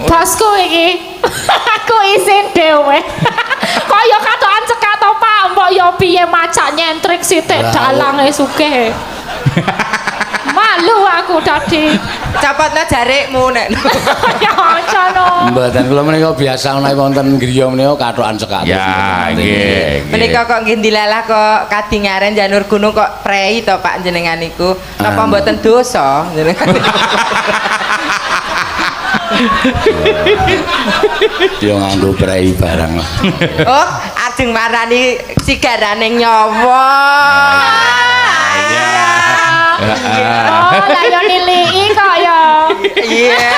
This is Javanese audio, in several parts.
Bosku iki. Aku isin dhewe. Kaya katokan cekak to Pak, mbok yo piye macak nyentrik sithik dalange sugih. Malu aku dadi. Copotno jarikmu nek. Ya aja no. Mboten kula menika biasa menawi wonten griya menika kathokan cekak. Ya, nggih. Menika kok nggih dilalah kok kadingaren janur gunung kok prei to Pak jenengan niku. Napa mboten dosa jenengan? Dia nganggo prei barang. Oh, ajeng marani sigarane nyawa. Oh, lah yo niliki kok yo. Iya.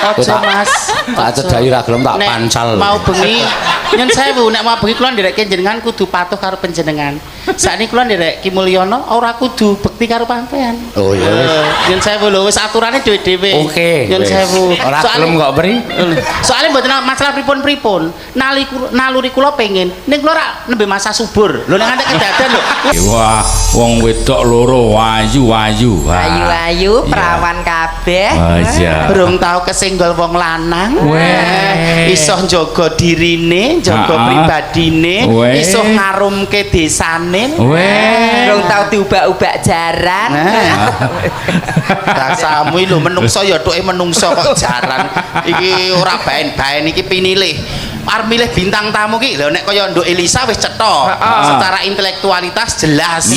Aja Mas. Tak cedhaki ra gelem tak pancal. Mau bengi nyun sewu nek mau bengi kula nderekke jenengan kudu patuh karo panjenengan. Sakniki kula nderek Ki Mulyono ora kudu bekti karo sampean. Oh iya wis. Nyun sewu lho wis aturane dhewe-dhewe. Oke. Nyun sewu. Ora gelem kok pri. Soalnya mboten masalah pripun-pripun. Naluri kula pengen ning kula ora nembe masa subur. Lho nek ngantek kedaden lho. Wah, wong wedok loro ayu-ayu. Ayu-ayu perawan kabeh. Aja. Durung tau kesenggol wong lanang. Weh. Iso njaga dirine, njaga pribadine, Weh. iso ngarumke desane. Weh. Durung tau diubak-ubak jaran. Rasamu lho menungso ya tuke menungso kok jaran. Iki ora baen-baen iki pinilih. Arep milih bintang tamu ki lho nek kaya Nduk Elisa wis cetha. Secara intelektualitas jelas.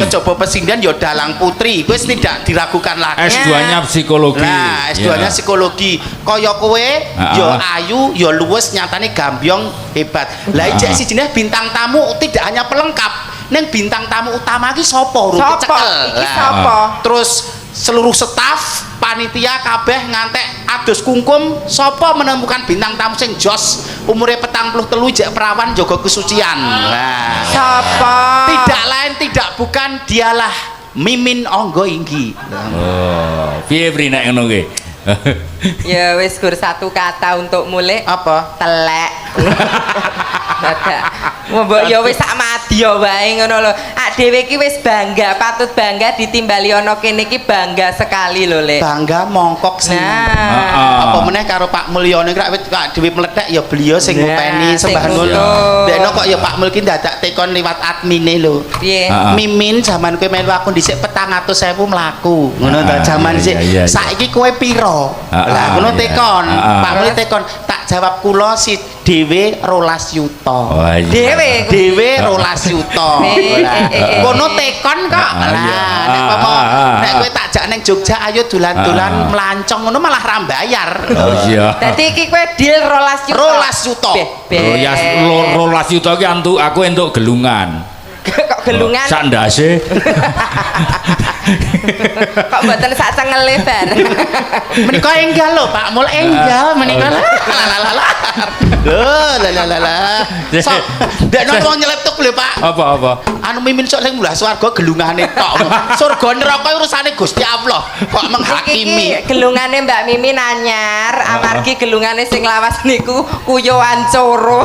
Kejaba pesindian ya dalang putri. Wis tidak diragukan lagi. S2-nya psikologi. Nah, S2-nya psikologi. Kaya kowe ya ayu, ya luwes, nyatane gambyong hebat. Lah ijek sijine bintang tamu tidak hanya pelengkap. Ning bintang tamu utama ki sapa? Urut cekel. Iki sapa? Terus seluruh staf panitia kabeh ngantek adus kungkum sapa menemukan bintang tamu sing jos umure 43 jek perawan jaga kesucian. Nah, Sapa? tidak lain tidak bukan dialah Mimin Angga Inggi. Oh, piye Pri nek ngono ki? Ya wis gur satu kata untuk mulai Apa? telek. Dadak. Mbok ya wis sak madya wae ngono lho. Ak dhewe iki wis bangga, patut bangga ditimbali ana kene iki bangga sekali lho, Lek. Bangga mongkok sih. Nah. Apa meneh karo Pak Mulyono iki rak dhewe meledak ya beliau sing Nah, ngopeni sing sembah ngono. ngono. Dekno kok ya Pak Mul ki dadak tekon liwat admine lho. Piye? Mimin zaman kowe melu aku dhisik 400.000 mlaku. Ngono ta jaman sik. iya. Saiki kowe piro? Lah ngono iya. tekon. Pak Mul tekon tak jawab kula si dhewe 12 yuta. Oh, iya. Dhewe 12 yuta. Ngono tekon kok. Lah nek apa nek kowe tak jak ning Jogja ayo dolan-dolan melancong ngono malah ra bayar. Oh iya. Dadi iki kowe deal 12 juta. 12 juta. Oh ya 12 juta ki aku entuk gelungan. Kok gelungan? Sak ndase. Kok mboten sak cengele bar. Menika enggal lho Pak Mul enggal menika. Lah. So, ndek wong nyeletuk lho Pak. Apa? Anu Mimin sok sing mulih swarga gelungane tok. Surga neraka urusane Gusti Allah. Kok menghakimi. Iki gelungane Mbak Mimin anyar, amargi gelungane sing lawas niku kuyoan coro.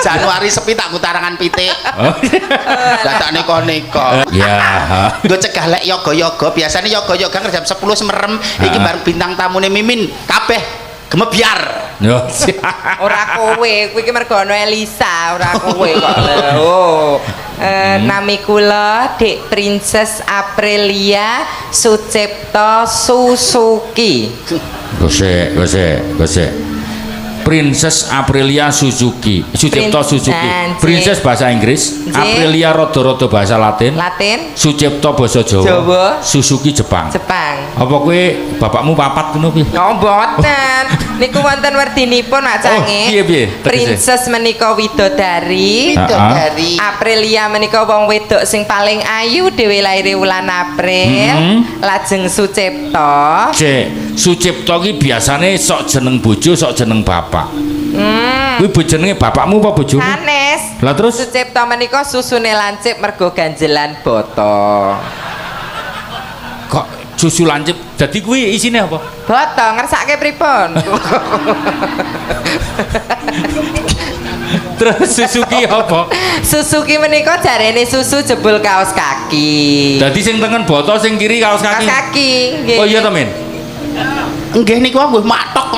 Januari sepi tak ngutarangan pitik. Lah tak neko-neko. Ya. Gue cegah lek yoga-yoga, biasanya yoga-yoga jam 10 semerem. Iki bareng bintang tamune Mimin kabeh gemebyar. Yo. Ora kowe, kuwi iki mergo ana Elisa, ora kowe kok lho. Oh. Nami kula Dik Princess Aprilia Sucipto Suzuki. Gosek. Princess Aprilia Suzuki. Sucipto Suzuki. Princess bahasa Inggris, Aprilia rada-rada bahasa Latin. Sucipto basa Jawa. Suzuki Jepang. Apa kowe bapakmu papat ngono piye? Oh, mboten. Niku wonten werdinipun Mak Cange. Piye? Princess menika widodari. Aprilia menika wong wedok sing paling ayu dhewe laire wulan April. Lajeng Sucipto. Sucipto ki biasane sok jeneng bojo, sok jeneng bapak. Kuwi jenenge bapakmu apa bojomu? Sanes. Lah terus Sucipto menika susune lancip mergo ganjelan boto. Kok susu lancip? Dadi kuwi isine apa? Boto ngersake pripun? Terus Suzuki apa? Suzuki menika jarene susu jebul kaos kaki. Dadi sing tengen boto, sing kiri kaos kaki. Kaos kaki, nggih. Oh iya to, Min? Nggih niku nggih matok.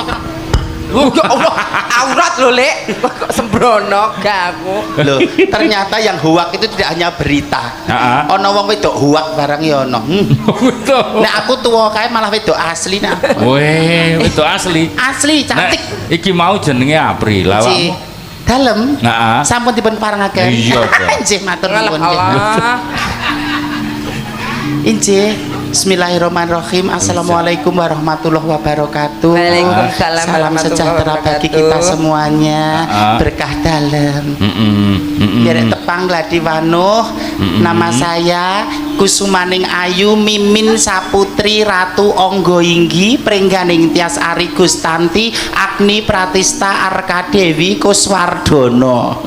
Ya Allah, aurat lho, Lek. Kok sembrono gak aku. Loh, ternyata yang huwak itu tidak hanya berita. Heeh. Ana wong wedok huwak barang ya ana. Betul. Nek aku tuwa kae malah wedok asli nah. Weh, itu asli. Asli cantik. Nah, iki mau jenenge April Ci. awakmu. Dalem. Heeh. Sampun dipun parengaken. Iya, Bro. Nggih matur Alah, nuwun. Allah. Injih. Bismillahirrahmanirrahim. Assalamualaikum warahmatullahi wabarakatuh. Waalaikumsalam Salam warahmatullahi sejahtera bagi wabarakatuh. kita semuanya. Berkah dalam. Biar tepang gladi wanuh. Nama saya Kusumaning Ayu Mimin Saputri Ratu Onggo Inggi Pringganing Tias Ari Gustanti Agni Pratista Arkadewi Kuswardono.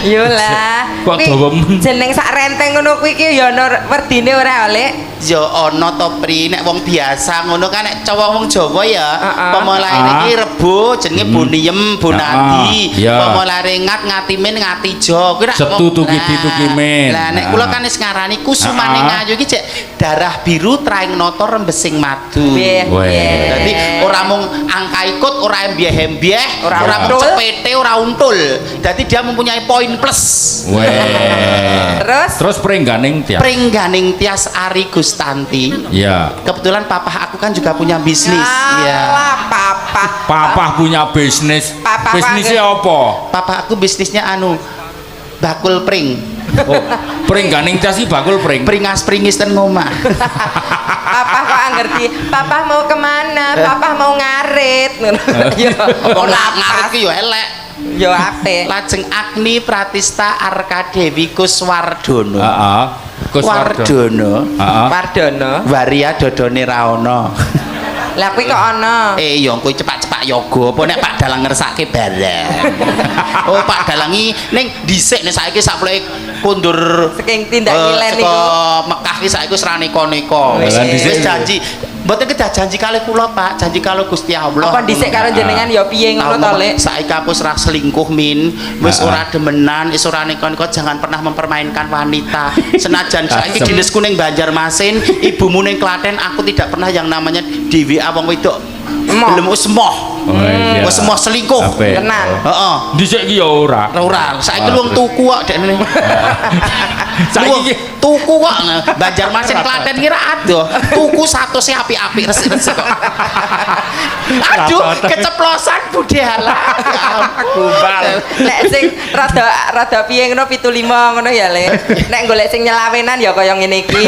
Yolah. Kok dawa men? Jeneng sak renteng ngono kuwi iki ya ana werdine ora, Lek? Ya ana to Pri, nek wong biasa ngono kan nek cowok wong Jawa ya pemolahe iki Rebo jenenge Boniem Bonandi, Iya. pemolahe ngat ngatimin ngatijo kuwi nek Setu tuki-tukimin. Lah nek kula kan wis ngarani Kusumaning Ayu iki cek darah biru traing nata rembesing madu. Nggih. Weh. Dadi ora mung angka ikut, ora embyeh-embyeh, Ora ora mung untul. cepete, ora untul. Dadi dia mempunyai poin plus. Weh. Terus Pringganing Tias. Pringganing Tias Ari Gustanti. Ya. Kebetulan papa aku kan juga punya bisnis. Ya. Alah, papa. Papa punya bisnis. Papa Bisnisnya apa? Papa aku bisnisnya anu bakul pring. Oh, Pringganing Tias iki bakul pring. Pringas pringis ten ngomah. Papa kok ngerti? Papa mau kemana? Papa mau ngarit. Ngono. Ya, Wong lapas. ngarit ki yo elek. Ya apik. Lajeng Agni Pratista Arkadewi Kuswardono. Heeh. Wardono. Heeh. Wardono. Waria dodone ra ono. Lah kuwi kok ana. Yo kuwi cepak-cepak yoga apa nek Pak Dalang ngersake bareng. Oh Pak Dalangi ning dhisik nek saiki saplek kundur Saking tindak ngilen teko niku. Mekah ki saiki wis ra neko-neko. Lah, dhisik. Wis janji. Mboten kedah janji kali kula Pak, janji kali Gusti Allah. Apa dhisik karo jenengan ya piye ngono to, Lek? Saiki aku ora selingkuh min, wis ora demenan, wis ora neko-neko, jangan pernah mempermainkan wanita. Senajan saiki dinesku ning Banjarmasin, ibumu ning Klaten, aku tidak pernah yang namanya Dewi Awang wedok. Emoh. Belum wis emoh. Oh, iya. Wis emoh selingkuh. Apik. Tenan. Heeh. Dhisik ki ya ora. Ora, saiki lu wong tuku kok dekne. Saiki Tuku kok Banjarmasin Klaten kira adoh. Tuku satu sih apik-apik resik-resik kok. Aduh, keceplosan budhala. Gombal. Nek sing rada piye ngono 75 ngono ya, Lek. Nek golek sing nyelawenan ya kaya ngene iki.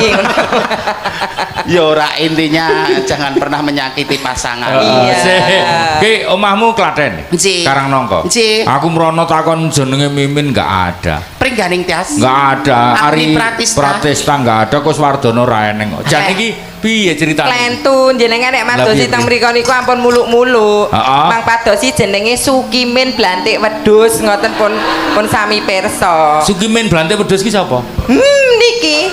Ya ora intinya jangan pernah menyakiti pasangan. Iya. Ki omahmu Klaten. Nggih. Karangnangka. Nggih. Aku mrono takon jenenge Mimin enggak ada. Pringganing Tias. Enggak ada. Agni Ari Pratista. Pratista enggak ada, Kuswardono ra eneng kok. Jan iki piye ceritane? Plentun jenengan nek madosi Lah, piye, teng piye? mriku niku ampun muluk-muluk. Heeh. Mang padosi jenenge Sukimin Blantik Wedhus ngoten pun sami pirsa. Sukimin Blantik Wedhus ki sapa? Niki.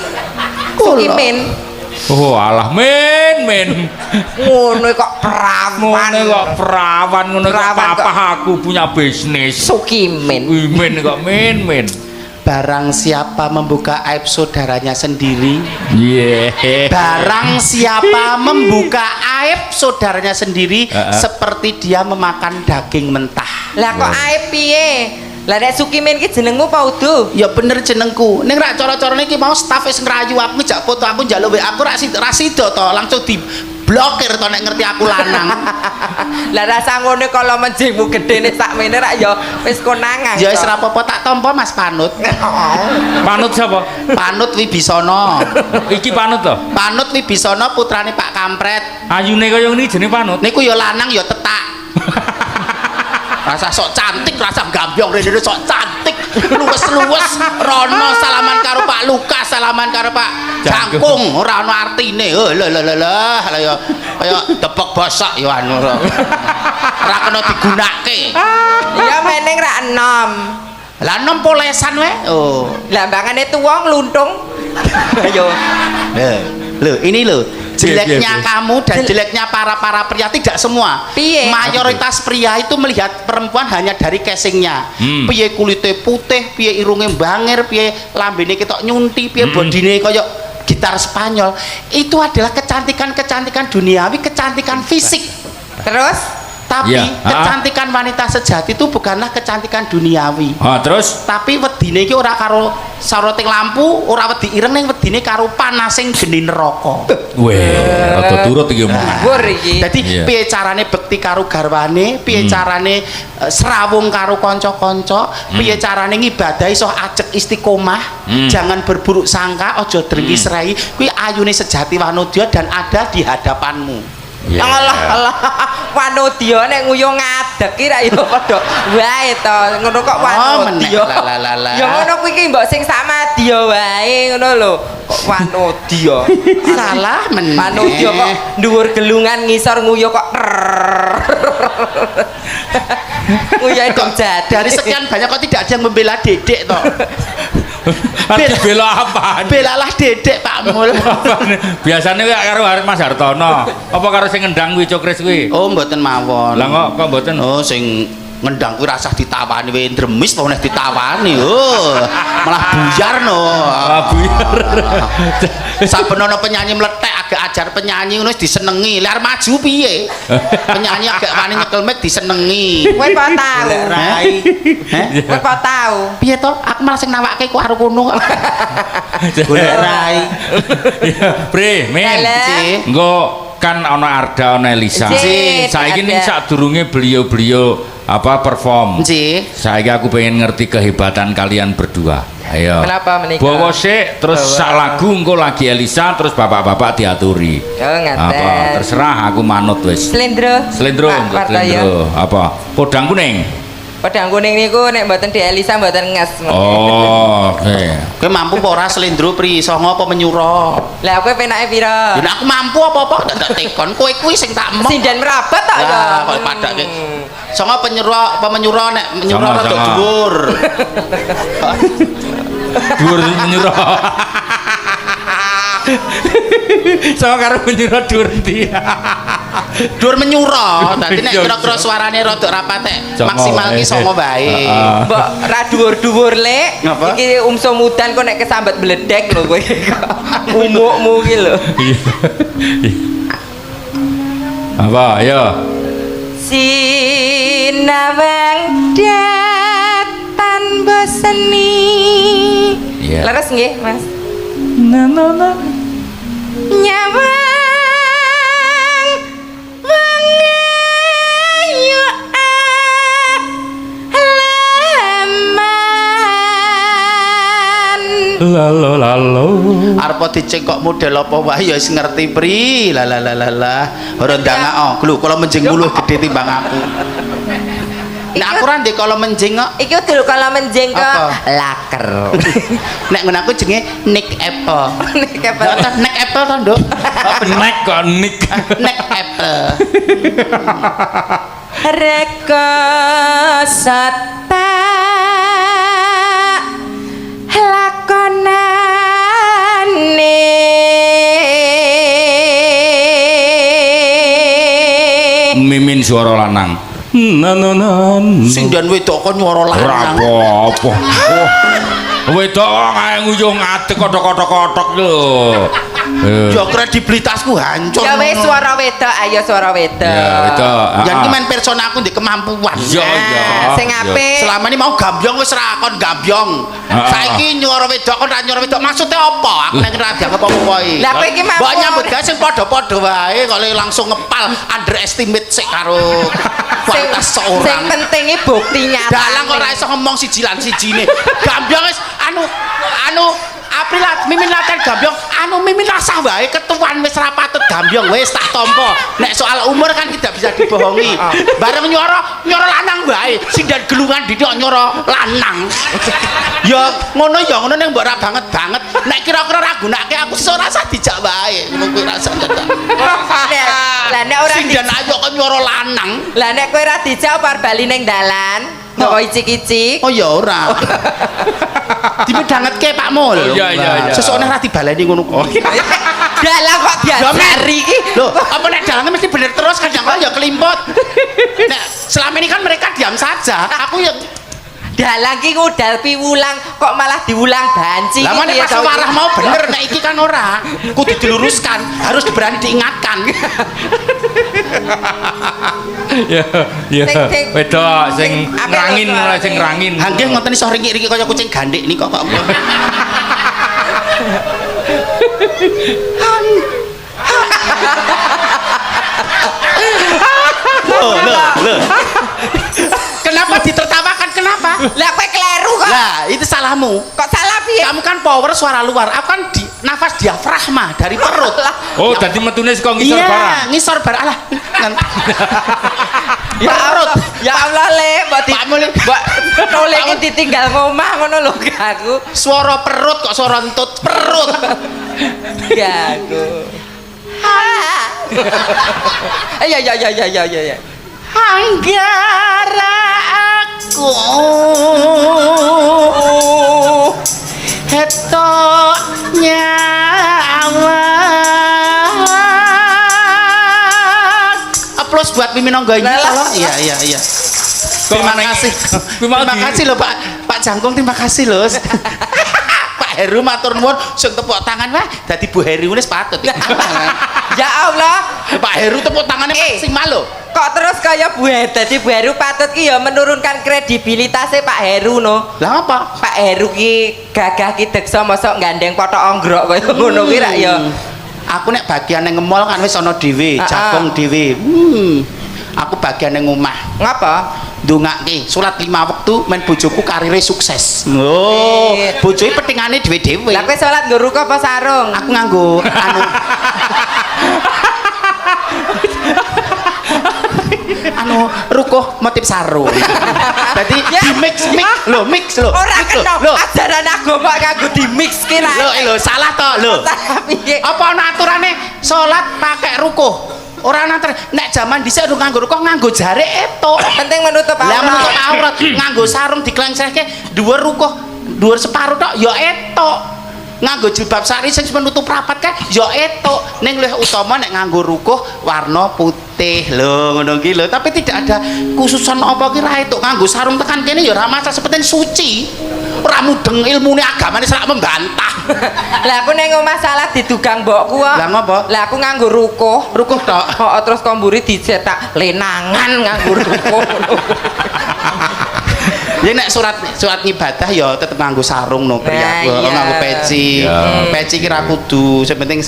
Sukimin. Oh, alah men. Ngono kok perawan. Ngono kok perawan ngono kok Perawan kok. papa aku punya bisnis. Sukimin. Men kok men. Barang siapa membuka aib saudaranya sendiri, Yeah. barang siapa membuka aib saudaranya sendiri seperti dia memakan daging mentah. Lah kok aib piye? Lah nek Sukimin ki jenengmu apa udu? Ya bener jenengku. Ning rak cara-carane iki mau staf wis ngrayu aku jak foto aku njaluk WA aku rak sida to langsung di blokir to nek ngerti aku lanang. Lah rasa ngono kalau menjingmu gedene sakmene rak ya wis konangan. Ya wis ra apa-apa tak tampa Mas Panut. Panut sapa? Panut Wibisana. Iki panut to? Panut Wibisana putrane Pak Kampret. Ayune kaya ngene jenenge panut. Niku ya lanang ya tetak. Rasa sok cantik, rasa gambyong rene sok cantik. Luwes-luwes rono salaman karo Pak Lukas, salaman karo Pak Jangkung, ora ono artine. Lah ya kaya tepek bosak ya anu. Ora kena digunakake. Ya meneng rak enom. Lah enom polesan wae. Oh. Lah mbangane tuwa ngluntung. Ayo. Loh, ini loh jeleknya Piye. kamu dan jeleknya para pria tidak semua. Piye? Mayoritas pria itu melihat perempuan hanya dari casingnya. Piye kulitnya putih, piye irungnya banger, piye lambene ketok nyunti, piye bodine kaya gitar Spanyol. Itu adalah kecantikan kecantikan duniawi kecantikan fisik. Terus Tapi Iya, kecantikan wanita sejati itu bukanlah kecantikan duniawi. Terus Tapi wedine iki ora karo soroting lampu, ora wedi ireng ning wedine karo panasing geni neraka. weh rada turut iki omongan. Gur iki. Jadi Iya. piye carane bekti karo garwane, piye carane serawung karo kanca-kanca, piye carane ngibadah iso ajek istiqomah, jangan berburuk sangka, aja drengki serai. Kuwi ayune sejati wanodya dan ada di hadapanmu. Iya. Allah wanodya nek nguyuh ngadeg ki ra yo padha wae to ngono kok wanodya. Ya ngono kuwi ki mbok sing samadya wae ngono lho. Kok wanodya. Salah meneh. Wanodya kok dhuwur gelungan ngisor nguyuh kok. Nguyuh kok jati. Dari sekian banyak kok tidak ada yang membela Dedek toh. Bela apaan? Belalah Dedek Pak Mul. Biasanya karo Mas Hartono. Apa karo sing ngendang kuwi Cokris kuwi? Oh mboten mawon. Lah kok mboten? Oh sing ngendang kuwi rasah ditawani wae ndremis apa meneh ditawani. Oh, malah buyar no. Buyar. Saben ana penyanyi meletek agak ajar penyanyi ngono wis disenengi. Lek arep maju piye? Penyanyi agak wani nyekel mic disenengi. Kowe apa tau? Rai. Kowe apa tau? Piye to? Aku malah sing nawake ku karo kono. Golek rai. Ya, Bre, men. Dalam. Engko kan ana Arda, ana Elisa. Nggih, Saiki ada. ning sadurunge beliau-beliau perform. Nggih. Saiki aku pengen ngerti kehebatan kalian berdua. Ayo. Kenapa menikah? Bawa sik terus Bawa. sak lagu engko lagi Elisa terus bapak-bapak diaturi. Oh, ngaten. Apa terserah aku manut wis. Slendro. Slendro, Pak Partoyo. slendro. Apa? Podang kuning. Pedang kuning niku nek mboten di Elisa mboten nges. Oh, oke. Kowe mampu apa ora slendro pri songo apa menyuro? Lah kowe penake pira? Ya aku mampu apa-apa tak tekon. Kowe kuwi sing tak emok. Sinden merabat tak ya? Lah kok padake. Songo penyuro apa menyuro nek menyuro Songo, rada songo. dhuwur. Dhuwur menyuruh. Sama karo menyuruh dhuwur ndi. Dhuwur menyuro. Dadi nek kira-kira suarane rada rapatek Songo maksimal ki wae. songo wae. Mbok ra dhuwur-dhuwur Lek. Ngapa? Iki mudan kok nek kesambet bledek lho kowe. Umukmu ki lho. Apa? Ayo. Sinawang datan boseni. Iya. Leres nggih, Mas? Nyawang wengayu alaman. Lalo. Arep dicekok model apa wae ya wis ngerti pri. Lah ora ndangak oh. Lho kala menjing muluh gede timbang aku. Nek aku ora ndek kala menjing kok. Iki dulu kalau menjeng kok Apa? laker. Nek ngono aku jenenge Nick Apple. Nek apa? Nick Apple to, Nduk. Nek kok nik. Nick Apple. Reka sata lakonane Mimin suara lanang. Nanan. Sing dan wedok kok nyuara Ora lanang. apa-apa. Oh. Wedok kae nguyuh ngadeg kotok-kotok lho. Ya kredibilitasku hancur. ya wis suara wedok ayo suara wedok Ya, wedok. Yang ki main persona aku di kemampuan. Iya, iya. sing apik Selama ini mau gambyong wis ra kon gambyong. Saiki nyuara wedok kon ra nyuara wedok maksudnya apa? Aku nek ra dianggap apa-apa iki. Lah kowe iki mampu Mbok nyambut gawe sing padha-padha wae kok langsung ngepal underestimate sik karo kualitas sing seorang. pentinge bukti nyata Dalang kok ora iso ngomong siji lan sijine. Gambyong wis anu April mimin latihan gambyong mimin rasah wae ketuan wis ra patut gambyong wis tak tampa. Nek soal umur kan tidak bisa dibohongi. Bareng nyoro lanang wae sing dan gelungan didik nyoro lanang. Ya ngono ning mbok ra banget. Nek kira-kira ra gunake aku iso rasa dijak wae. Ngono kuwi rasane ta. lah nek ora Sing dan ayo kok nyoro lanang. lah nek kowe ora dijak par bali ning dalan bawa icik-icik Oh ya ora. Dipedhangetke Pak Mul. Iya. Sesuk nek ra dibaleni ngono kuwi. dalan kok diajari iki Loh, apa nek dalangnya mesti bener terus kadang-kadang ya kelimput. Nek selama ini kan mereka diam saja. Aku yang dalang ki ngudal piwulang kok malah diulang banci. Lah mana pas warah mau bener nek iki kan ora. Kudu diluruskan, harus berani diingatkan. Ya, ya. Wedok sing ngrangin ora sing ngrangin. Ha nggih ngoten iso ringik-ringik kaya kucing gandhik nika kok. Loh. Kenapa ditertawakan? Kenapa? Lah kowe kleru kok. Lah, itu salahmu. Kok salah piye? Kamu kan power suara luar. Aku kan di nafas diafragma dari perut. Oh, dadi metune saka ngisor Iya, barang. ngisor barang. Alah. Ya Allah, ya Allah le, mbak tole iki ditinggal ngomah ngono lho aku. Suara perut kok suara entut perut. Ya aku. Ya. Anggara aku hetok nyawa. Aplaus buat Mimin Nonggo ini tolong. Iya. Terima kasih. Terima kasih loh Pak Jangkung, terima kasih loh. Pak Heru matur nuwun sing tepuk tangan wah dadi Bu Heru wis patut. Ya Allah, Pak Heru tepuk tangannya maksimal loh. kok terus kaya Bu Heru, dadi Bu Heru patut ki ya menurunkan kredibilitasnya Pak Heru no. Lah apa? Pak Heru ki gagah ki deksa mosok gandeng potok onggrok kaya ngono ki rak ya. Aku nek bagian yang ngemol kan wis ana dhewe, Jagong dhewe. Aku bagian yang omah. Ngapa? Ndongake salat 5 wektu men bojoku karire sukses. Oh, bojoe petingane dhewe-dhewe. Lah kowe salat nggo ruko apa sarung? Aku nganggo anu rukuh motif sarung. Dadi di mix lho. Ora kena ajaran agama nganggo di mix ki ra. Lho, salah to lho. Apa ana aturane salat pakai rukuh? Ora nanti nek zaman dhisik urung nganggo rukuh nganggo jare etok. Penting menutup aurat. Lah menutup aurat nganggo sarung diklengserke dhuwur rukuh, dhuwur separuh tok ya etok. Nganggo jilbab sari sing menutup rapat kan ya etok. Ning luwih utama nek nganggo rukuh warna putih lho ngono ki lho. Tapi tidak ada khususan apa ki ra etok nganggo sarung tekan kene ya ora masalah sepenting suci. Ora mudeng ilmune agamane sak membantah. Lah aku ning omah salah didugang mbokku kok. Lah ngopo? Lah aku nganggo rukuh tok. Heeh, terus komburi dicetak lenangan nganggo rukuh. Ya nek surat ngibadah ya tetep nganggo sarung no priya. Nganggo peci. Peci ki ra kudu, sing penting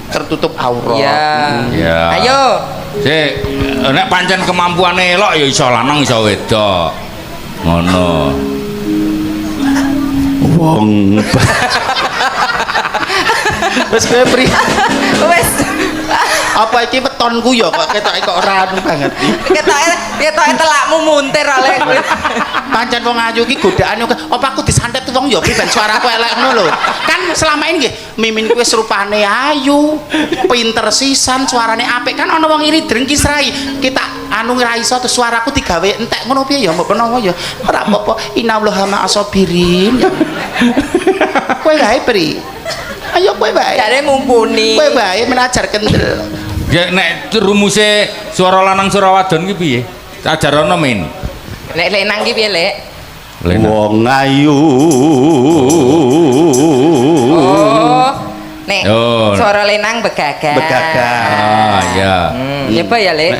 tertutup aurat. Iya. Ayo. Sik, nek pancen kemampuane elok ya iso lanang iso wedok. Ngono. Wong. Wes kowe pri. Wes. Apa iki wetonku ya kok ketoke kok ora anu banget iki. Ketoke telakmu muntir oleh kowe. Pancen wong ayu iki godaane apa aku disantet wong ya ben suaraku elek ngono lho. Kan selama ini nggih Mimin kuwi rupane ayu, pinter sisan, suarane apik kan ana wong iri drengki serai. Kita anu ra iso terus suaraku digawe entek ngono piye ya mbok menawa ya. Ora apa-apa, innallaha ma'asabirin. Kowe gawe pri. Ayo kowe bae. Jare mumpuni. Kowe bae menajar kendel. Ya nek rumuse suara lanang suara wadon ki piye? Ajarana men. Nek lenang ki piye, Lek? Wong ayu. Oh. Nek suara lenang begagan. Ah, iya. Nyoba ya, Lek?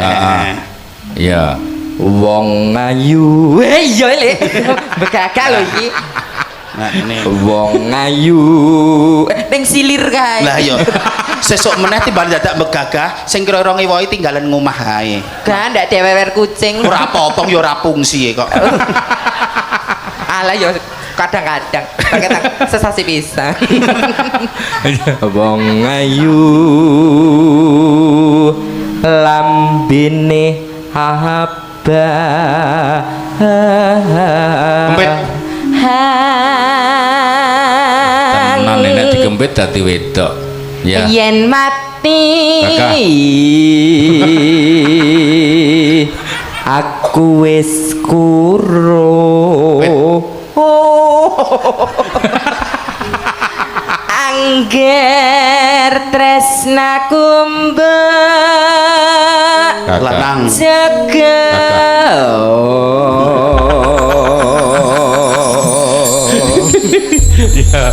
Iya. Wong ayu. Iya, Lek. Begagan lho iki. Nah ini wong ayu ning silir kae. lah iya sesuk meneh timbang dadak megagah sing kira-kira ngewohi tinggalan ngomah ae kan ndak dewewer kucing ora apa-apa ya ora fungsi kok alah ya kadang-kadang pakai sesasi pisan wong ayu lambene haba tenan nek digempit dadi wedok ya yen mati aku wis kuro angger tresnaku mbak lanang jaga Ya,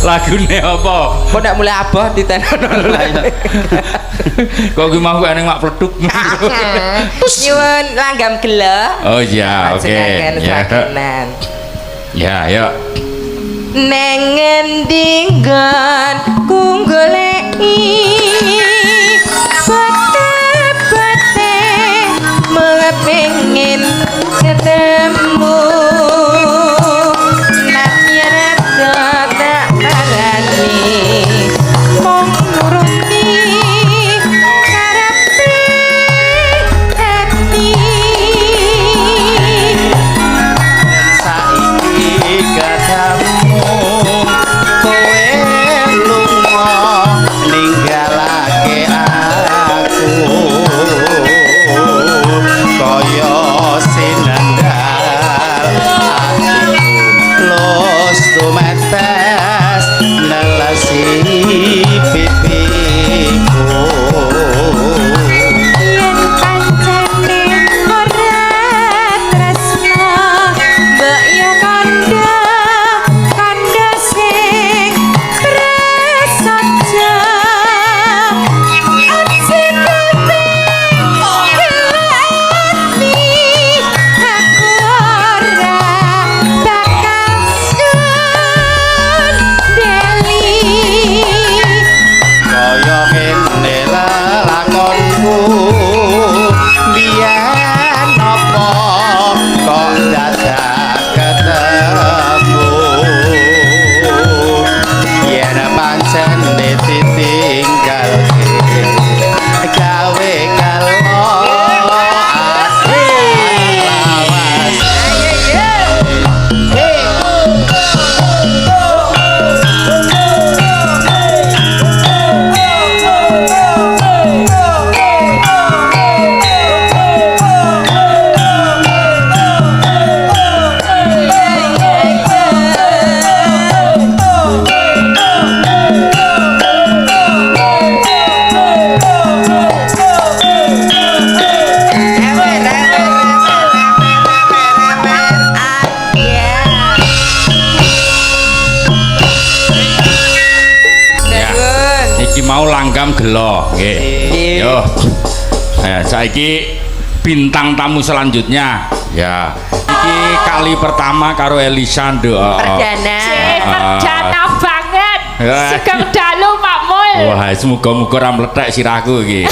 lagune apa? Kok ndak mulai abah ditenono lah. Kok ki mau eneng mak pleduk. Nyuwun langgam gelo. Oh iya, oke. Panjenengan Ya. sakenan. Ya, ya. Neng ngendi nggon ku goleki bete-bete mengepingin ketemu nak yen tak marani mong nuruti karepe hati saiki ketemu kowe lunga ninggalake aku kaya sinandal atiku los tumetes nelesi pipiku yen pancene ora tresno mbok yo kandha sing prasaja aja kelati aku ora bakal deli kaya ngene lelakonku biyen apa kok dadak ketemu yen pancen ditinggalke gawe kalo ati lawas Ya. Iki mau langgam gelo, nggih. Nggih. Yo. Saiki bintang tamu selanjutnya. Ya. Iki kali pertama karo Elisa nduk. perdana Perdana banget. Ya. Sugeng dalu Pak Mul. Wah, semoga-moga ora mlethek sirahku iki.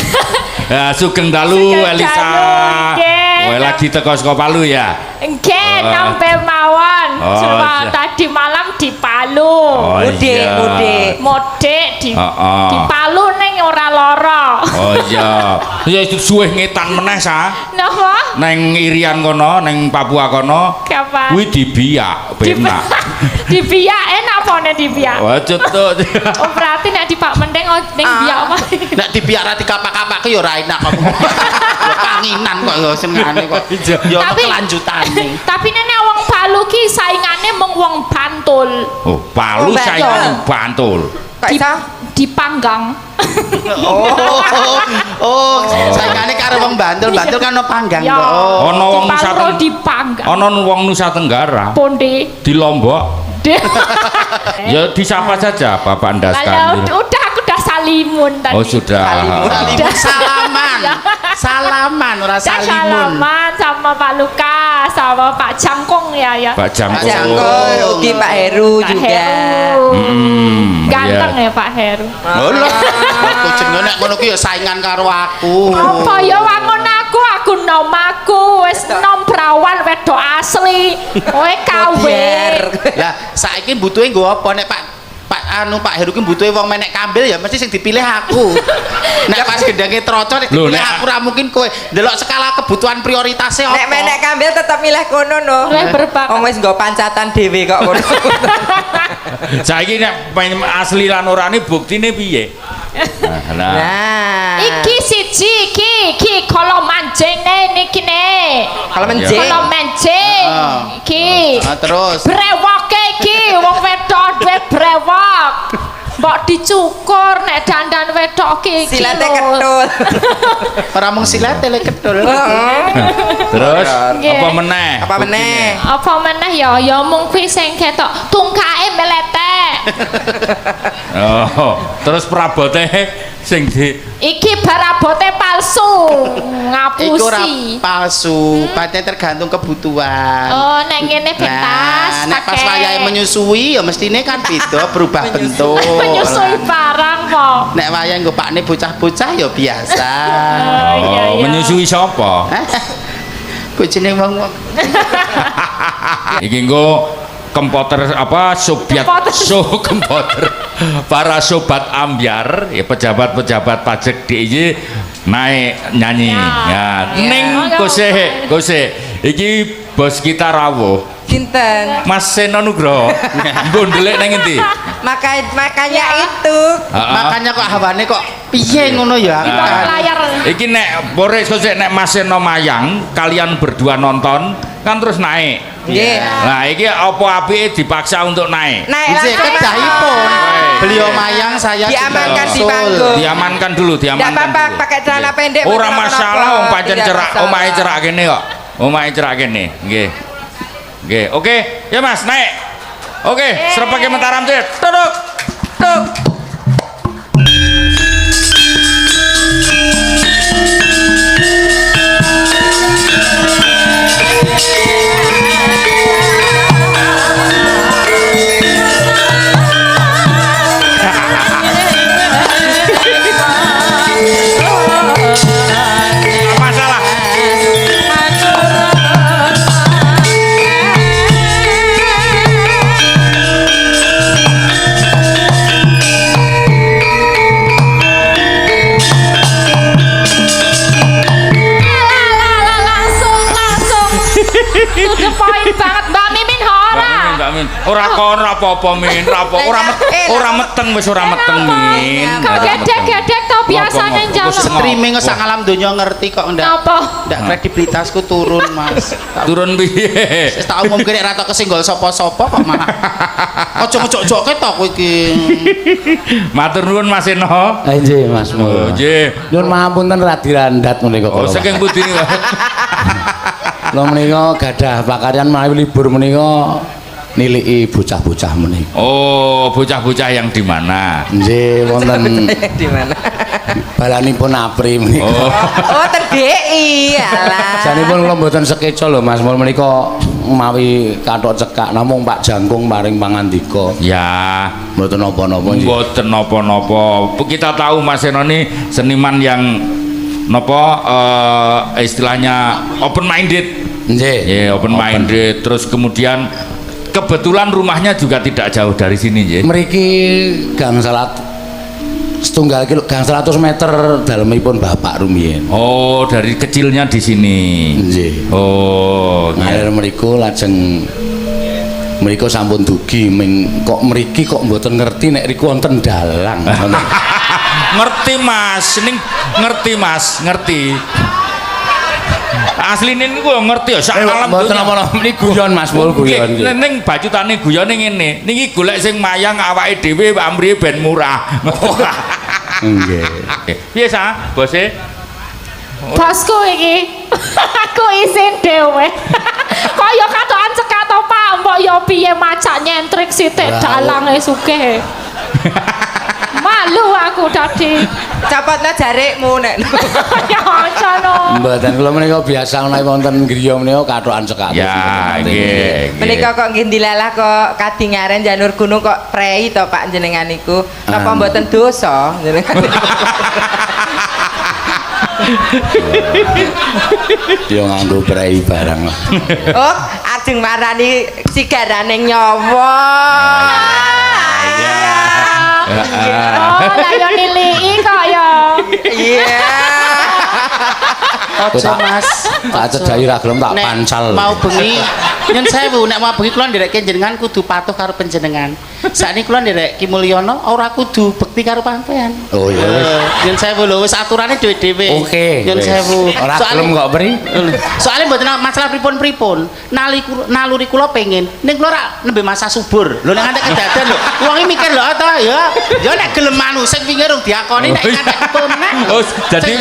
Sugeng dalu Sugeng Elisa. dalu, nggih. Wah, lagi teko saka Palu ya. Nggih, Oh. nampe mawon. Oh, Cuma iya. tadi malam di Palu. Oh, mudik iya. mudik Modik di Oh. di Palu ning ora lara. Oh iya. Ya suwe ngetan meneh sa. Napa? Neng Irian kono, neng Papua kono. Kapan? Kuwi dibiak, penak. Di biak enak apa nek di biak? Wah, cetut. Oh berarti nek di Pak Mendeng ning biak apa? nek dibiar ati kapak-kapak yo ora enak kok. Yo kanginan kok yo senengane kok. Yo ono Tapi- kelanjutane. Tapi nenek wong Palu ki saingane mung wong Bantul. Oh, Palu Oh, saingan Bantul. kok iso Dipanggang. Oh, saingane karo wong Bantul, Bantul kan ono panggang Ya. kok. Oh. Ono wong Di Nusa Palu Tenggara. dipanggang. Ono wong Nusa Tenggara Ponde. di Lombok. Ya disapa saja Bapak Lah Andaskan. udah aku udah salimun tadi. Oh, sudah. Salimun, Udah. salaman. Salaman ora Udah salimun. salaman sama Pak Lukas, sama Pak Jangkung ya. Pak Jangkung. Jangkul ugi Pak Heru Pak juga Heru. Ganteng iya. ya Pak Heru. Oh lho, aku jenenge nek ngono ki ya saingan karo aku. Apa ya wangun aku nomaku wis nom perawan wedok asli. Kowe kawin. Lah saiki butuhe nggo apa nek Pak Heru ki butuhe wong menek kambil ya mesti sing dipilih aku. Nek pas gendenge troco nek Lho, dipilih nek- aku ora mungkin kowe. Delok skala kebutuhan prioritasnya apa? nek menek kambil tetep milih kono no Milih berbakat. wong wis nggo pancatan dhewe kok kono Saiki nek main asli lan orane buktine piye? Nah. nah Iki siji iki kalau mancing niki ne. kalau menjing Kalau mancing Ah. iki. Ah, terus Brewoke iki wong wedok duwe brewok. mbok dicukur nek dandan wedok iki. Silate lho. ketul. Ora mung silat tele kedul. Terus Nggih. apa meneh? Apa meneh? Apa meneh ya mung kuwi sing ketok tungkae meletek. Oh, terus perabote sing di Iki barabote palsu. Iku ora Ngapusi. palsu, pancen tergantung kebutuhan. Oh, nek ngene pentas. Nah, nek pas pakai- wayahe menyusui ya mestine kan beda berubah bentuk. menyusui barang kok. Nek wayahe ngopakne bocah-bocah ya biasa. Oh, iya, iya. menyusui sapa? Bojone wong Iki engko komputer apa sobiat Komputer. komputer para sobat ambyar ya pejabat-pejabat pajak DIY naik nyanyi ya, Ya. ning Ya. kose iki bos kita rawuh Sinten? Mas Seno Nugroho mbok ndelik nang endi Makanya itu. makanya kok hawane kok piye ngono ya. Di bawah layar. iki nek Boris kose nek Mas Seno mayang kalian berdua nonton kan terus naik Nggih. nah iki apa apike dipaksa untuk naik Naik Isi langsung. kedahipun. Beliau mayang saya Diamankan di juga panggung. diamankan dulu Tidak diamankan apa-apa dulu. pakai celana Nggih. pendek. Ora bener masalah apa-apa. wong pancen Tidak cerak masalah. omahe cerak kene kok. Omahe cerak kene. Nggih. Nggih, oke. Ya Mas, naik. Oke, serepake Mataram Tit. Duduk. Duduk. Masalah. Langsung to the point banget Mbak Mimin ora. Mbak Min. Ora kon ora apa-apa Min, ora apa. Ora meteng wis ora meteng Min. Kok gedek-gedek to biasane Ngopo-ngopo. njaluk. streaming sak alam donya ngerti kok ndak. Napa? Ndak kredibilitasku turun, Mas. Turun piye? Wis tak umumke nek ra tau kesenggol sapa-sapa kok malah. Aja ngejok-jokke to kowe iki. Matur nuwun Mas Eno. Nggih Mas. Oh, nggih. Nyuwun pangapunten radi randat menika Oh, kula. saking pundi niku? Kula menika gadah pakaryan menawi libur menika niliki bocah-bocah menika. Oh, bocah-bocah yang di mana? Nggih wonten Di mana? balanipun apri menika. Oh, Oh, terDI. Alah. Janipun kula mboten sekeca lho Mas, menika mawi kathok cekak namung Pak Jangkung maring pangandika. ya. Mboten napa-napa nggih. Mboten napa-napa. Kita tahu Mas Eno ini seniman yang istilahnya open minded. Nggih. Ya, open minded. Terus kemudian kebetulan rumahnya juga tidak jauh dari sini, nggih. Mriki gang setunggal kilo gang 100 meter dalemipun Bapak rumiyin. Oh, dari kecilnya di sini. Nggih. Oh, Ngalir mriku lajeng mriku sampun dugi kok mriki kok mboten ngerti nek riku wonten dalang. ngerti Mas, ning ngerti Mas, ngerti. Asline niku ngerti ya sak alam Mboten donya. apa-apa niki guyon Mas, mul guyon. Nggih, ning bacutane guyone ngene. Niki golek sing mayang awake dhewe amriye ben murah. Nggih. Piye sa, Bose? Bosku iki. Aku isin dhewe. Kaya katokan cekak to Pak, mbok ya piye macak nyentrik sithik dalange sugih. Malu aku tadi. Copotno jarikmu nek. Ya aja no. Mboten kula menika biasa menawi wonten griya menika kathokan cekak. Ya, nggih. Menika kok nggih dilalah kok kadingaren janur gunung kok prei to Pak jenengan niku. Napa mboten dosa jenengan? Yo nganggo prei barang lah. Oh, ajeng marani sigarane nyawa. Oh, lah yo niliki kok ya. Iya. Aja Mas. Tak cedhaki ra gelem tak Nek pancal. mau bengi Nyun sewu nek mau bengi kula nderekke jenengan kudu patuh karo panjenengan. Sakniki kula nderek Ki Mulyono ora kudu bekti karo sampean. Oh iya wis. Nyun sewu lho wis aturane dhewe-dhewe. Oke. Nyun wis. sewu. Ora gelem kok pri. Soalnya mboten masalah pripun-pripun. Naluri kula pengen ning kula ora nembe masa subur. Lho nek ngantek kedaden lho. Wong iki mikir lho to ya. Ya nek gelem anu sing pinggir rung diakoni nek ngantek pemenang. Oh, jadi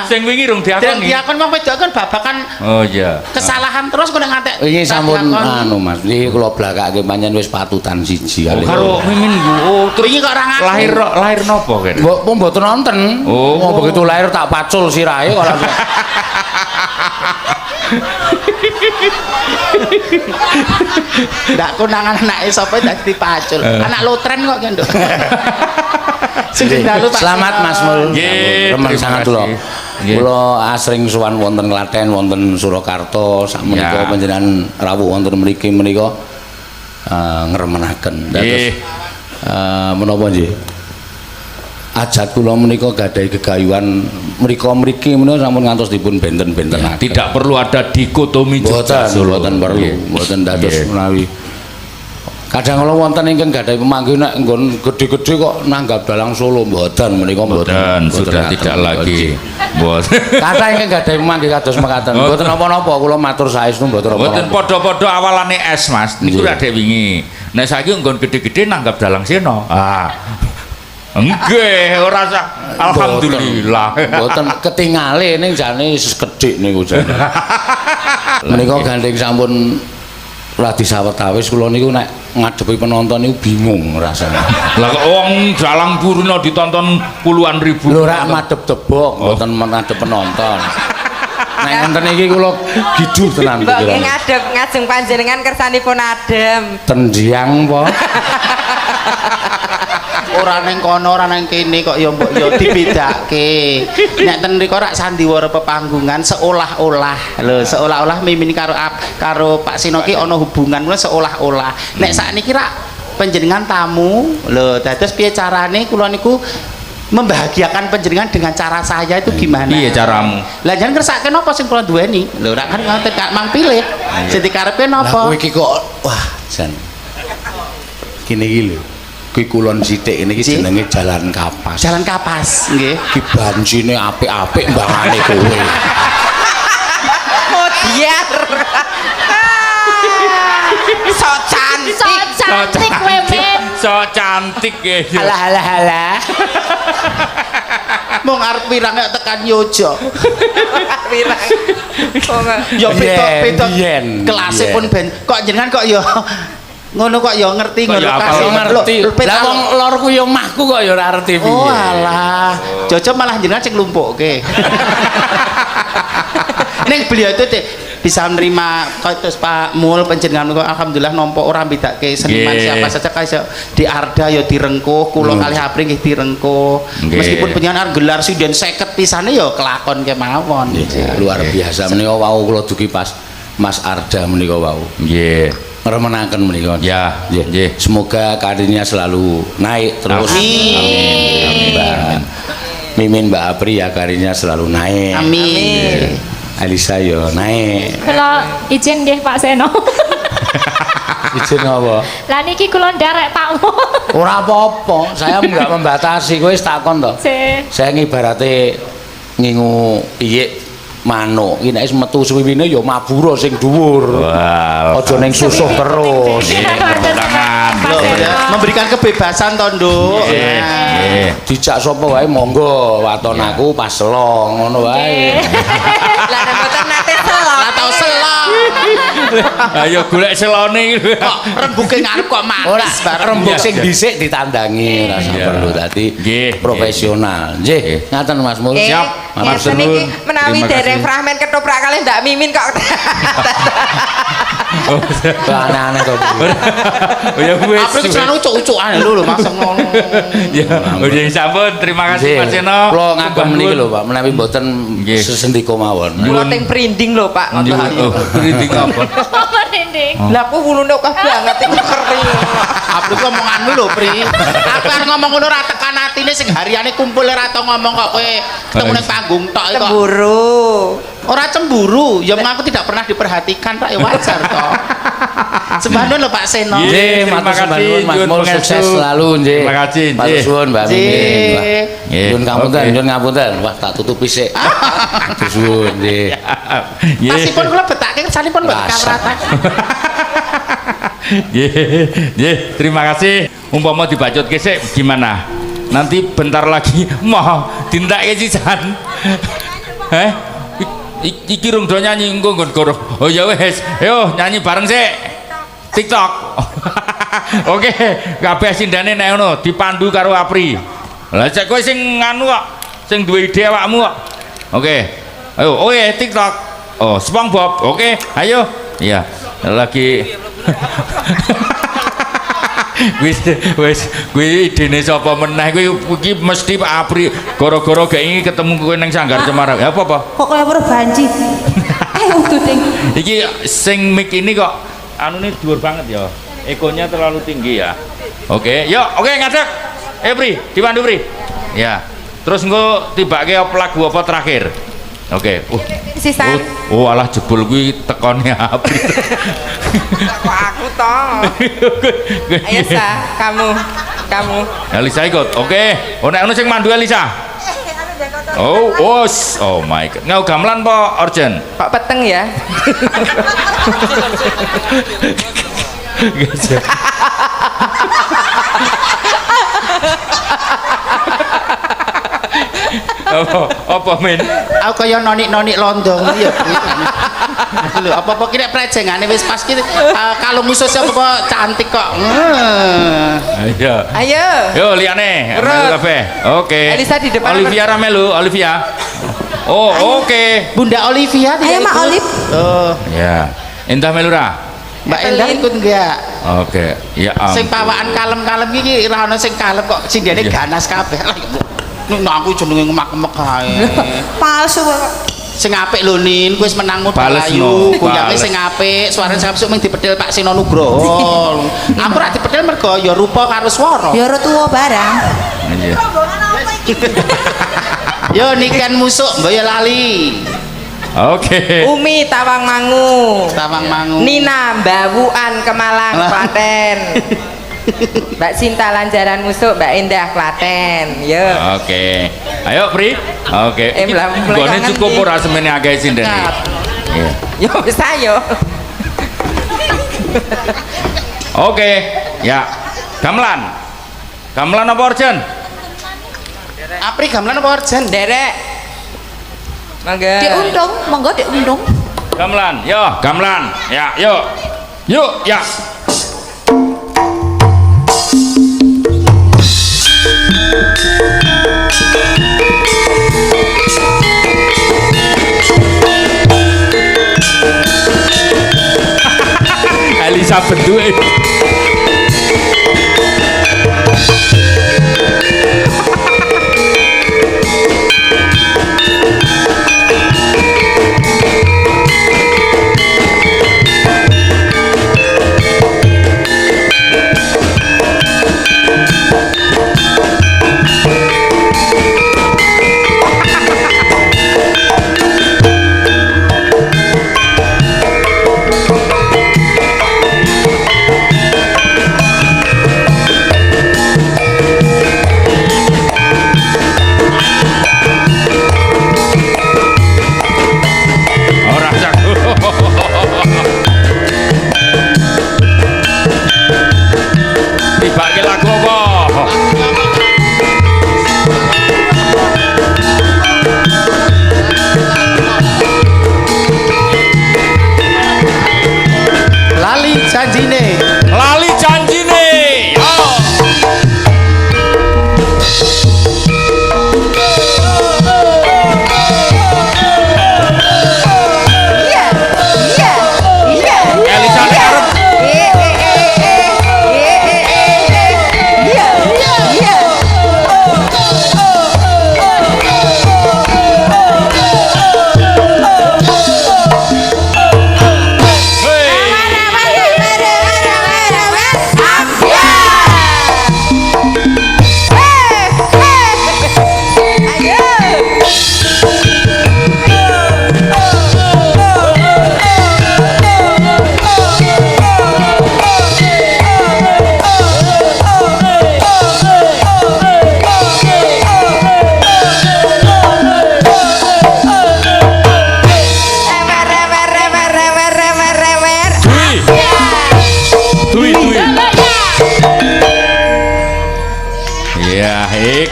sing wingi rung diakoni. Diakon wong wedok kan babakan Oh iya. kesalahan terus kok nek ngantek. Iki sampun anu Mas, iki kula blakake pancen wis patutan siji Oh, kali. karo mimin oh Terus iki kok ora ngaku. lahir napa kene? Mbok mboten nonton. Oh. Begitu lahir tak pacul sirahe kok langsung. Ndak konangan anake sapa dadi pacul. Anak lotren kok kenduk. Sing dalu Pak. Selamat Mas Mul. Nggih, Remen terima sangat kasih. kula. Nggih. Kula asring sowan wonten Klaten, wonten Surakarta, sakmenika Ya. panjenengan rawuh wonten mriki menika ngremenaken. Nggih. Menapa nggih? Ajat kula menika gadahi gegayuhan mriki menika sampun ngantos dipun benten-bentenaken. Tidak perlu ada dikotomi Jogja Solo. Mboten perlu, Nggih. mboten dados Nggih. menawi. Kadang kala wonten ingkang gadahi pemanggi nek nggon gedhe-gedhe kok nanggap dalang Solo mboten menika Mboten, sudah tidak lagi. Mboten. Kata ingkang gadahi pemanggi kados mekaten. Mboten napa-napa kula matur saestu mboten Mboten napa-napa. padha-padha awalane es Mas. Niku Nggih. rada wingi. Nek saiki nggon gede-gede nanggap dalang sena. Ah. Nggih, ora sak. Alhamdulillah. Mboten ketingale ning jane sekedhik niku jane. Menika gandeng sampun radi sawetawis kula niku nek ngadepi penonton niku bingung rasane. Lah kok wong dalang Purna ditonton puluhan ribu. Lho rak madhep tebok mboten menadep penonton. Nek ngenten iki kula giduh tenan Mbok pikiran. ngadep ngajeng panjenengan kersanipun adem. Tendiang apa? Ora ning kono ora ning kene kok ya mbok ya dibedake. Nek ten mriko rak sandiwara pepanggungan seolah-olah. Lho, seolah-olah mimin karo Pak Sino ki ana hubungan kula seolah-olah. Nek sakniki rak panjenengan tamu. Lho, dados piye carane kula niku membahagiakan panjenengan dengan cara saya itu gimana? Piye caramu? Lah jangan kersake napa sing kula duweni. Lho, rak kan ngoten Kak Mang pilih. Sing dikarepe Lah napa? kowe iki kok wah jan. Kene iki lho. Kuwi kulon sithik ini iki Ji? jenenge Jalan Kapas. Jalan Kapas, nggih. Ki banjine apik-apik mbangane kowe. Oh biar. Sok cantik. Sok cantik kowe men. So cantik nggih. Halah. Mong arep pirang kok tekan Yojo. Pirang. Oh, enggak. Ya beda-beda Biyen, kelasé biyen. pun ben. Kok jenengan kok ya ngono kok ya ngerti Kok ngono ya apal kasih ngerti. Lho, Lah wong lorku ya omahku kok ya ora ngerti piye. Oh alah. Jojo malah jenengan sing lumpukke. Ning beliau itu bisa menerima kados Pak Mul panjenengan kok alhamdulillah nampa ora bedake seniman Nggih. siapa saja kaya di Arda ya direngkuh, kula kalih Apri nggih direngkuh. Nggih. Meskipun panjenengan gelar siden 50 pisane ya kelakon kemawon. Luar biasa menika wau kula dugi pas Mas Arda menika wau. Nggih. Ngeremenaken menika. Ya, nggih. Semoga karirnya selalu naik terus. Amin. Mbak Mimin Mbak Apri ya karirnya selalu naik. Amin. Alisa yo naik. Kula izin nggih Pak Seno. Izin apa? Lah niki kula nderek Pak Mul. Ora apa-apa, saya enggak membatasi. Kowe wis takon to. Saya ngibarate ngingu iyik manuk. Iki nek wis metu suwiwine ya mabura sing dhuwur. Wah. Aja ning susuh terus. Tangan. Pak Seno. Memberikan kebebasan to, Nduk. Nggih. Nggih. Dijak sapa wae monggo waton aku pas selo ngono wae. Lah nek mboten nate selok. Lah tau selok. Ayo golek selone iki. Kok rembuke ngarep kok Ora manis bareng. rembug Iya, sing iya. dhisik ditandangi ora usah Iya. perlu dadi Nggih, profesional. Nggih, ngaten Mas Mul. Siap. Ngeten Matur iki nuwun. menawi Terima dereng kasih. fragmen ketoprak kali ndak mimin kok. Kok aneh-aneh to. Oh ya wis. Apri kesana ucuk-ucukan lho masang ngono. Ya, udah sampun. Terima kasih Mas Seno. Kula ngagem niki lho Pak, menawi mboten Nggih. sesendika mawon. Kula ting prinding lho Pak. Oh, ngoten. kritik apa? Lah aku wulune akeh banget iki kering. Apri ku omonganmu lho, Pri. Aku arep ngomong ngono ora tekan atine sing hariane kumpul ora tau ngomong kok kowe ketemu ning panggung tok kok. Cemburu. Ora cemburu, ya mengaku tidak pernah diperhatikan Pak, ya wajar toh. Sembah nuwun lho Pak Seno. Nggih, matur sembah nuwun Mas Mul, sukses selalu nggih. Terima kasih nggih. Matur suwun Mbak Mimin. Nggih. Nyuwun ngapunten, nyuwun ngapunten. Wah, tak tutupi sik. Matur suwun nggih. Nggih. Tasipun kula betake kesanipun mbok kawratan. Nggih, terima kasih. Umpama dibacotke sik gimana? Nanti bentar lagi mau dintakke sisan. Iki rung do nyanyi engko nggon koro. Oh ya wis, ayo nyanyi bareng sik. TikTok. Oke, kabeh sindane nek ngono dipandu karo Apri. Lah cek kowe sing nganu kok, sing duwe ide awakmu kok. Oke. Ayo, oke TikTok. Oh, SpongeBob. Oke, ayo. Iya, lagi kuwi idene sapa meneh kuwi iki mesti Pak Apri gara-gara gak ingin ketemu kowe ning Sanggar Cemara. Ya apa? Kok kaya weruh banci. Udut Iki sing mic ini kok anune dhuwur banget ya. Ekonya terlalu tinggi ya. Oke, yuk, oke ngadeg. Pri, dipandu Pri. Ya. Terus engko tibake lagu apa terakhir? Oke. Sisan. Oh, alah jebul kuwi tekone Apri. Kok aku toh. Ayo Sa, kamu. Elisa ikut. Oke. Oh nek ono sing mandu Elisa. Oh, oh my god. Ngau gamelan po Orjen? Pak peteng ya. Apa men? Aku kaya nonik-nonik londong ya. Lho, apa-apa ki nek prejengane wis pas ki kalau musuh apa cantik kok. Ayo. Yo liyane. Melu kabeh. Oke. Elisa di depan. Olivia Ramelu, Olivia. Oh, oke. Bunda Olivia Ayo Mak Oliv. Oh, Ya. Endah Melura. Mbak Endah ikut enggak? Oke. Ya Sing pawaan kalem-kalem iki ora ono sing kalem kok sindene ganas kabeh. Nek aku jenenge ngemak-emek ae. Palsu kok. Sing apik lho Nin, wis menang modal ayu, goyange sing apik, suarane sampe mung dipedhel Pak Sino Nugroho. Aku ora dipedhel mergo ya rupa karo swara. Ya ora tuwa barang. Iya. Yo niken musuk mbok ya lali. Oke. Umi Tawangmangu. Tawangmangu. Nina Mbawuan Kemalang Klaten. Mbak Sinta Lanjaran Musuk, Mbak Endah Klaten. Yo. Oke. Ayo Pri. Oke. Gone Mulai cukup ora semene akeh sindene. Iya. Yo wis ayo. Oke. Ya. Gamelan. Gamelan apa Orjen? Apri gamelan apa Orjen? Derek. Mangga. Diundung, monggo diundung. Gamelan. Yo, gamelan. Ya, yuk. Yuk, ya. Elisa bentuke.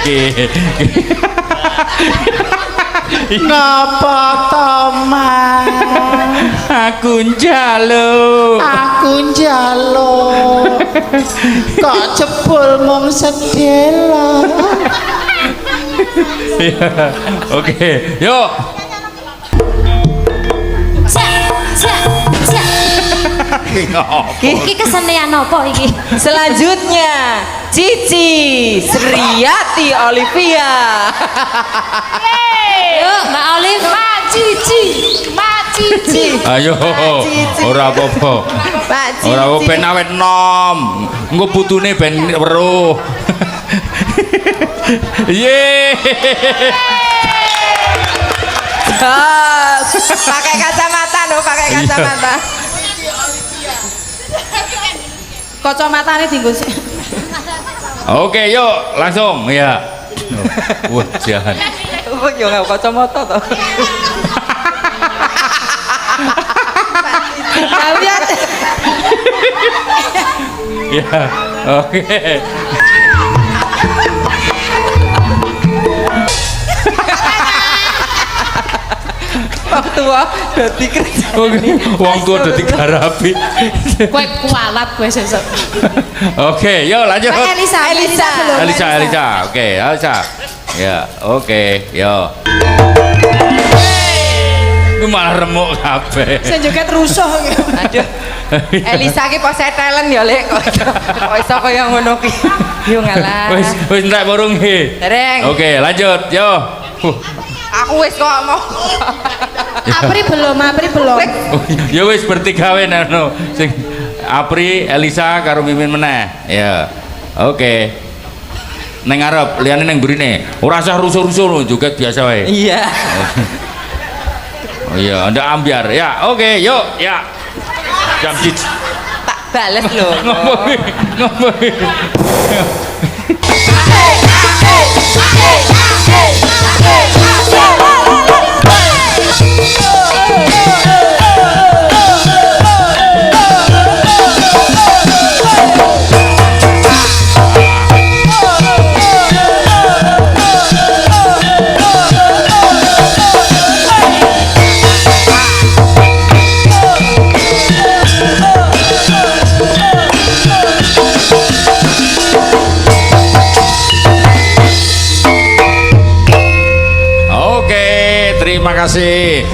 iki. Ngapa to, Mas? Aku njaluk. Aku njaluk. Kok jebul mung sedelo. Iya, oke, yuk. Iki kesenian apa iki? Selanjutnya Cici Sriati Olivia. Yuk, Mbak Olive. Mbak Cici. Mbak Cici. Ayo, ora apa-apa. Mbak Cici. Ora apa ben awet nom. Engko putune ben weruh. Ye. Pakai kacamata loh, pakai kacamata. Kacamatane dienggo sik. Oke, yuk, langsung ya. Wah, jahan. Oh, yo nggak kacamata toh. Kalian Ya, oke. wong tua dadi kerja. Wong tua dadi garapi. Kowe kualat kowe sesuk. Oke, yuk lanjut. Elisa belum. Elisa. Oke, Elisa. Ya, oke, yo. Ku malah remuk kabeh. Sing joget rusuh gitu. Aduh. Elisa ki pose talent ya, Lek. Kok iso kaya ngono ki. Yo ngalah. Wis entek burung iki. Dereng. Oke, lanjut. Yo. Aku wis kok mau. Apri belum. Ya wis bertiga wae anu sing Apri, Elisa karo Mimin meneh. Ya. Oke. Neng ngarep, liyane neng mrene. Ora usah rusuh-rusuh joget biasa wae. Iya. Oh iya, Anda ambiar. Ya, oke, yuk, ya. Jam cici. Tak bales lho. Ngopi. Oke, terima kasih.